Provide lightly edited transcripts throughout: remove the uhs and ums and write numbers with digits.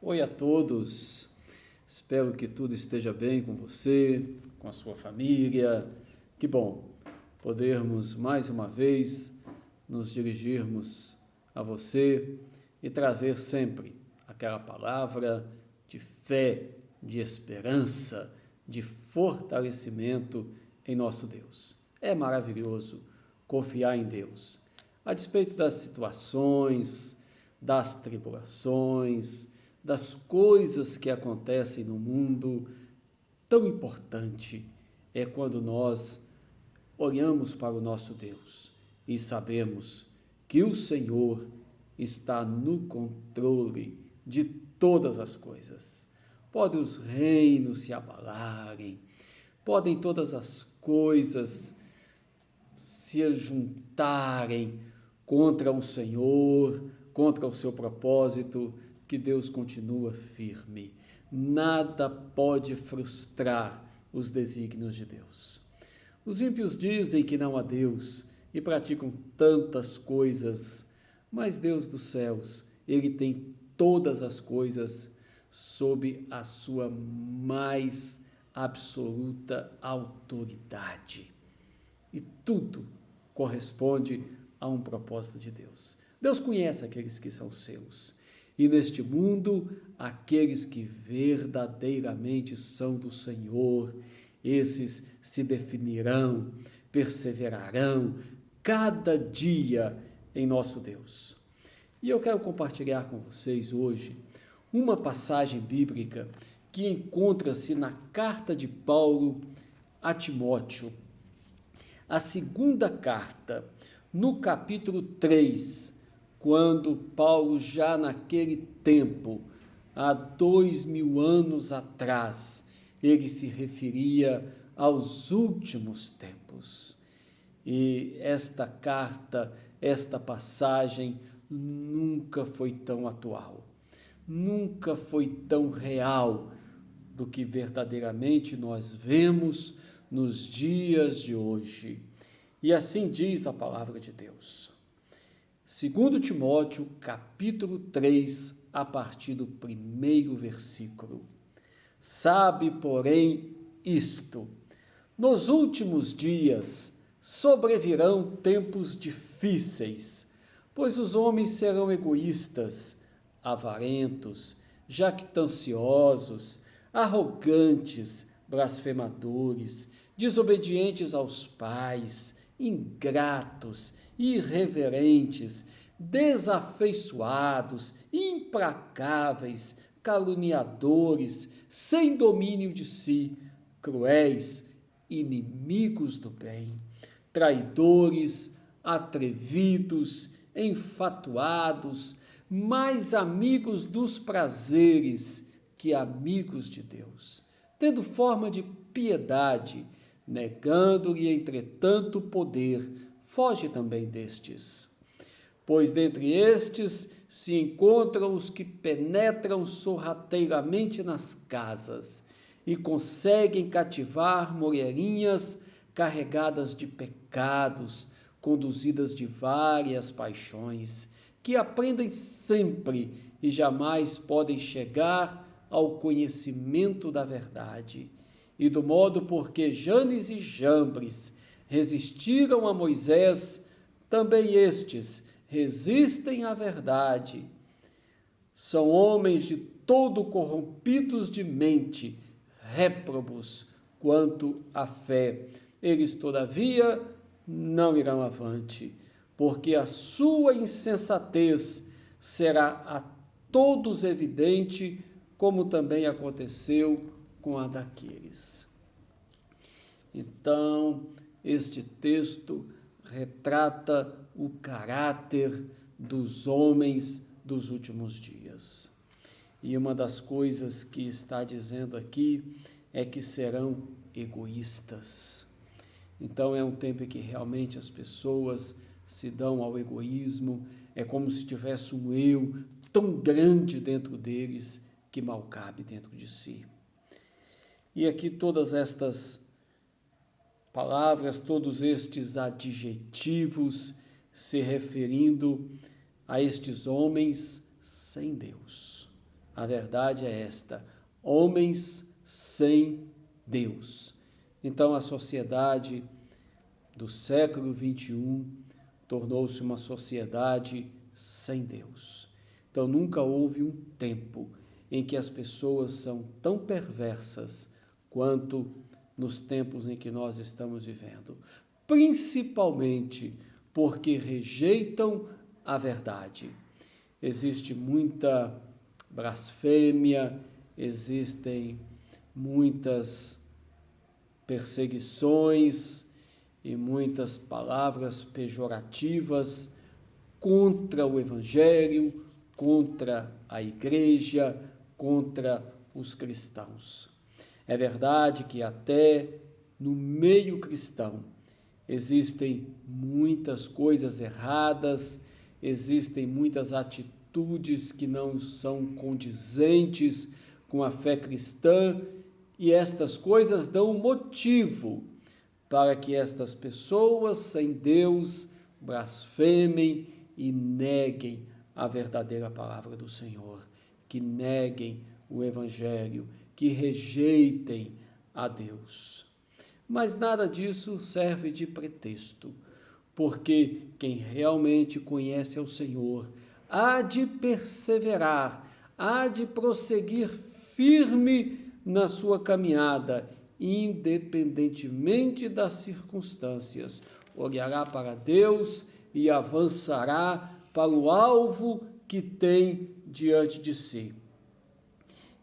Oi a todos, espero que tudo esteja bem com você, com a sua família. Que bom podermos mais uma vez nos dirigirmos a você e trazer sempre aquela palavra de fé, de esperança, de fortalecimento em nosso Deus. É maravilhoso confiar em Deus, a despeito das situações, das tribulações, das coisas que acontecem no mundo. Tão importante é quando nós olhamos para o nosso Deus e sabemos que o Senhor está no controle de todas as coisas. Podem os reinos se abalarem, podem todas as coisas se juntarem contra o Senhor, contra o seu propósito, que Deus continua firme. Nada pode frustrar os desígnios de Deus. Os ímpios dizem que não há Deus e praticam tantas coisas, mas Deus dos céus, Ele tem todas as coisas sob a sua mais absoluta autoridade. E tudo corresponde a um propósito de Deus. Deus conhece aqueles que são seus. E neste mundo, aqueles que verdadeiramente são do Senhor, esses se definirão, perseverarão cada dia em nosso Deus. E eu quero compartilhar com vocês hoje uma passagem bíblica que encontra-se na carta de Paulo a Timóteo, a segunda carta, no capítulo 3, quando Paulo, já naquele tempo, há 2000 anos atrás, ele se referia aos últimos tempos. E esta carta, esta passagem, nunca foi tão atual, nunca foi tão real do que verdadeiramente nós vemos nos dias de hoje. E assim diz a palavra de Deus. 2 Timóteo, capítulo 3, a partir do 1º versículo. Sabe, porém, isto: nos últimos dias sobrevirão tempos difíceis, pois os homens serão egoístas, avarentos, jactanciosos, arrogantes, blasfemadores, desobedientes aos pais, ingratos, irreverentes, desafeiçoados, implacáveis, caluniadores, sem domínio de si, cruéis, inimigos do bem, traidores, atrevidos, enfatuados, mais amigos dos prazeres que amigos de Deus, tendo forma de piedade, negando-lhe, entretanto, o poder. Foge também destes. Pois dentre estes se encontram os que penetram sorrateiramente nas casas e conseguem cativar mulherinhas carregadas de pecados, conduzidas de várias paixões, que aprendem sempre e jamais podem chegar ao conhecimento da verdade. E do modo porque Janes e Jambres resistiram a Moisés, também estes resistem à verdade. São homens de todo corrompidos de mente, réprobos quanto à fé. Eles, todavia, não irão avante, porque a sua insensatez será a todos evidente, como também aconteceu com a daqueles. Então, este texto retrata o caráter dos homens dos últimos dias. E uma das coisas que está dizendo aqui é que serão egoístas. Então é um tempo em que realmente as pessoas se dão ao egoísmo, é como se tivesse um eu tão grande dentro deles que mal cabe dentro de si. E aqui todas estas palavras, todos estes adjetivos se referindo a estes homens sem Deus, A verdade é esta: homens sem Deus. Então a sociedade do século XXI tornou-se uma sociedade sem Deus. Então nunca houve um tempo em que as pessoas são tão perversas quanto nos tempos em que nós estamos vivendo, principalmente porque rejeitam a verdade. Existe muita blasfêmia, existem muitas perseguições e muitas palavras pejorativas contra o Evangelho, contra a igreja, contra os cristãos. É verdade que até no meio cristão existem muitas coisas erradas, existem muitas atitudes que não são condizentes com a fé cristã, e estas coisas dão motivo para que estas pessoas sem Deus blasfemem e neguem a verdadeira palavra do Senhor, que neguem o Evangelho, que rejeitem a Deus. Mas nada disso serve de pretexto, porque quem realmente conhece ao Senhor há de perseverar, há de prosseguir firme na sua caminhada, independentemente das circunstâncias. Olhará para Deus e avançará para o alvo que tem diante de si.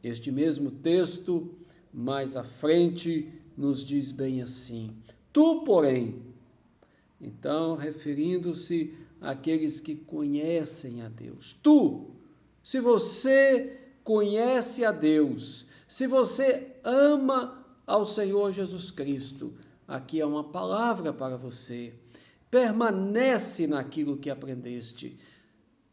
Este mesmo texto, mais à frente, nos diz bem assim: tu, porém, então referindo-se àqueles que conhecem a Deus, tu, se você conhece a Deus, se você ama ao Senhor Jesus Cristo, aqui é uma palavra para você. Permanece naquilo que aprendeste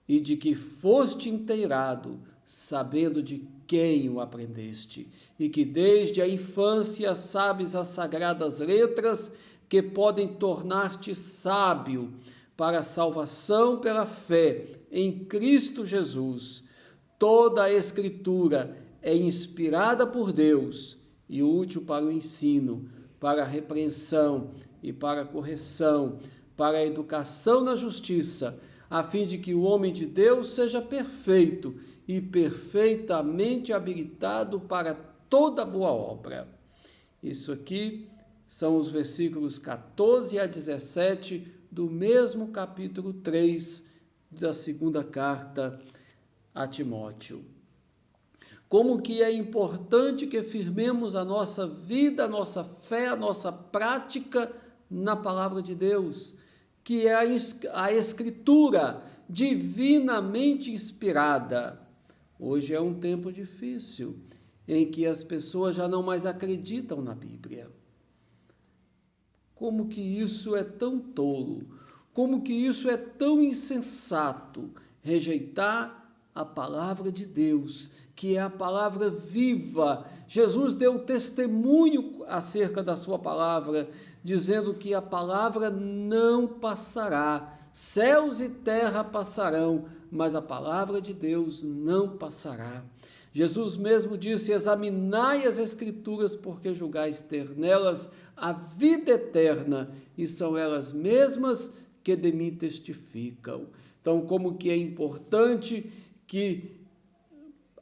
e de que foste inteirado, sabendo de quem o aprendeste, e que desde a infância sabes as sagradas letras que podem tornar-te sábio para a salvação pela fé em Cristo Jesus. Toda a Escritura é inspirada por Deus e útil para o ensino, para a repreensão e para a correção, para a educação na justiça, a fim de que o homem de Deus seja perfeito e perfeitamente habilitado para toda boa obra. Isso aqui são os versículos 14 a 17 do mesmo capítulo 3 da segunda carta a Timóteo. Como que é importante que firmemos a nossa vida, a nossa fé, a nossa prática na palavra de Deus, que é a Escritura divinamente inspirada. Hoje é um tempo difícil, em que as pessoas já não mais acreditam na Bíblia. Como que isso é tão tolo? Como que isso é tão insensato? Rejeitar a palavra de Deus, que é a palavra viva. Jesus deu testemunho acerca da sua palavra, dizendo que a palavra não passará. Céus e terra passarão, mas a palavra de Deus não passará. Jesus mesmo disse: examinai as Escrituras, porque julgais ter nelas a vida eterna, e são elas mesmas que de mim testificam. Então, como que é importante que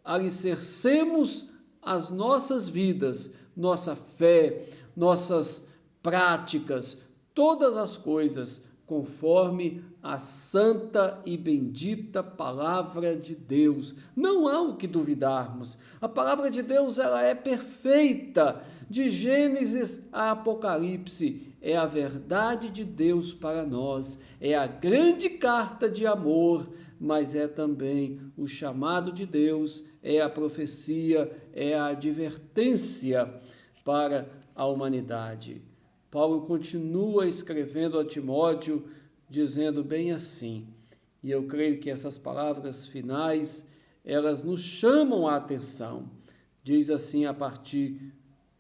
alicercemos as nossas vidas, nossa fé, nossas práticas, todas as coisas, conforme a santa e bendita palavra de Deus. Não há o que duvidarmos. A palavra de Deus, ela é perfeita. De Gênesis a Apocalipse, é a verdade de Deus para nós. É a grande carta de amor, mas é também o chamado de Deus, é a profecia, é a advertência para a humanidade. Paulo continua escrevendo a Timóteo, dizendo bem assim, e eu creio que essas palavras finais, elas nos chamam a atenção. Diz assim a partir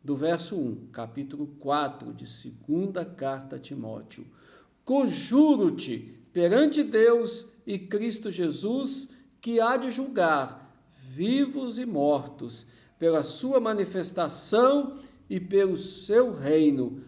do verso 1, capítulo 4 de 2ª carta a Timóteo: conjuro-te perante Deus e Cristo Jesus, que há de julgar vivos e mortos, pela sua manifestação e pelo seu reino.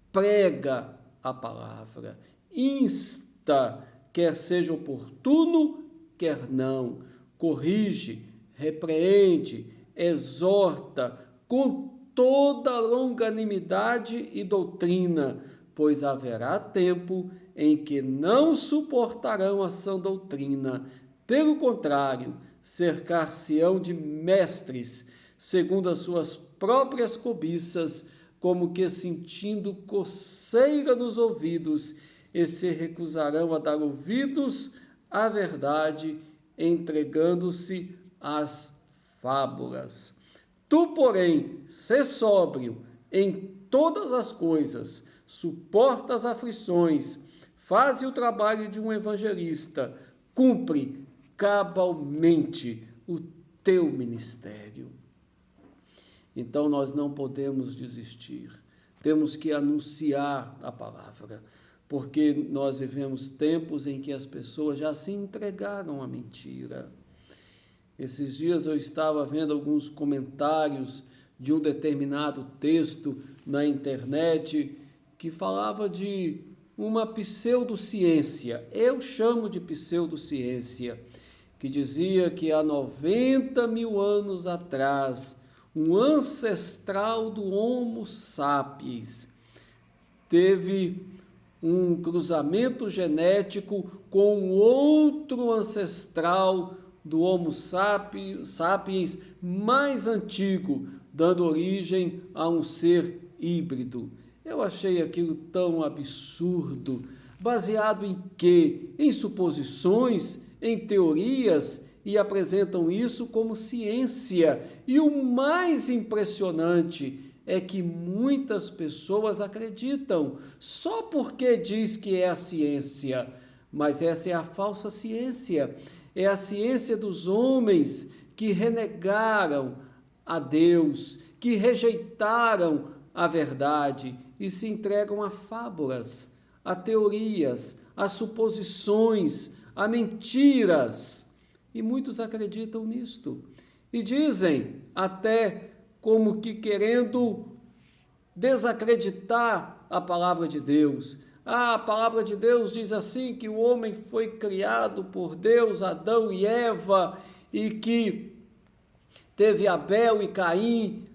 Prega a palavra, insta, quer seja oportuno, quer não, corrige, repreende, exorta com toda longanimidade e doutrina, pois haverá tempo em que não suportarão a sã doutrina. Pelo contrário, cercar-se-ão de mestres, segundo as suas próprias cobiças, como que sentindo coceira nos ouvidos, e se recusarão a dar ouvidos à verdade, entregando-se às fábulas. Tu, porém, sê sóbrio em todas as coisas, suporta as aflições, faze o trabalho de um evangelista, cumpre cabalmente o teu ministério. Então nós não podemos desistir, temos que anunciar a palavra, porque nós vivemos tempos em que as pessoas já se entregaram à mentira. Esses dias eu estava vendo alguns comentários de um determinado texto na internet que falava de uma pseudociência, eu chamo de pseudociência, que dizia que há 90 mil anos atrás, um ancestral do Homo sapiens teve um cruzamento genético com outro ancestral do Homo sapiens mais antigo, dando origem a um ser híbrido. Eu achei aquilo tão absurdo. Baseado em quê? Em suposições, em teorias, e apresentam isso como ciência. E o mais impressionante é que muitas pessoas acreditam, só porque diz que é a ciência. Mas essa é a falsa ciência. É a ciência dos homens que renegaram a Deus, que rejeitaram a verdade e se entregam a fábulas, a teorias, a suposições, a mentiras. E muitos acreditam nisto. E dizem, até como que querendo desacreditar a palavra de Deus. A palavra de Deus diz assim, que o homem foi criado por Deus, Adão e Eva, e que teve Abel e Caim.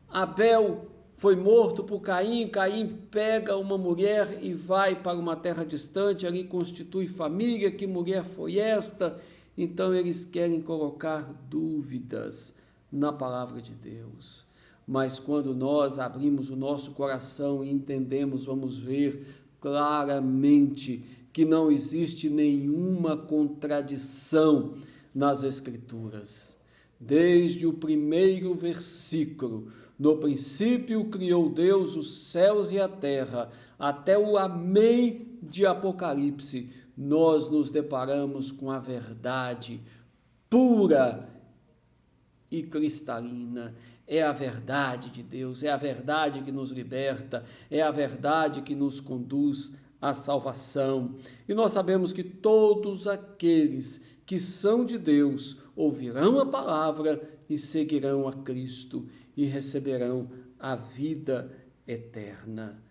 Abel foi morto por Caim, Caim pega uma mulher e vai para uma terra distante, ali constitui família, que mulher foi esta? Então eles querem colocar dúvidas na palavra de Deus. Mas quando nós abrimos o nosso coração e entendemos, vamos ver claramente que não existe nenhuma contradição nas Escrituras. Desde o primeiro versículo, no princípio criou Deus os céus e a terra, até o amém de Apocalipse, nós nos deparamos com a verdade pura e cristalina. É a verdade de Deus, é a verdade que nos liberta, é a verdade que nos conduz à salvação. E nós sabemos que todos aqueles que são de Deus ouvirão a palavra e seguirão a Cristo e receberão a vida eterna.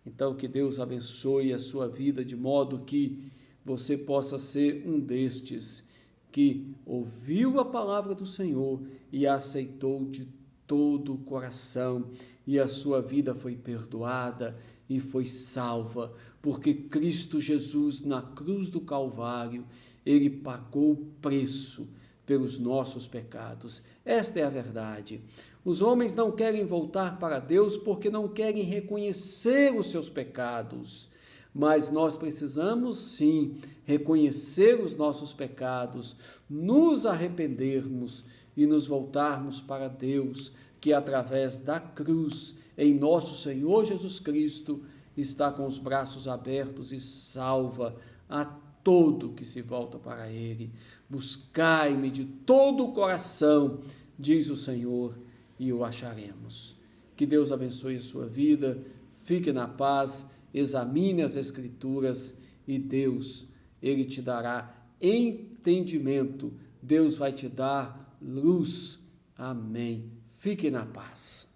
Então, que Deus abençoe a sua vida de modo que você possa ser um destes que ouviu a palavra do Senhor e a aceitou de todo o coração, e a sua vida foi perdoada e foi salva, porque Cristo Jesus, na cruz do Calvário, ele pagou o preço pelos nossos pecados. Esta é a verdade. Os homens não querem voltar para Deus porque não querem reconhecer os seus pecados. Mas nós precisamos, sim, reconhecer os nossos pecados, nos arrependermos e nos voltarmos para Deus, que através da cruz, em nosso Senhor Jesus Cristo, está com os braços abertos e salva a todo que se volta para Ele. Buscai-me de todo o coração, diz o Senhor, e o acharemos. Que Deus abençoe a sua vida, fique na paz, examine as Escrituras e Deus, Ele te dará entendimento, Deus vai te dar luz. Amém. Fique na paz.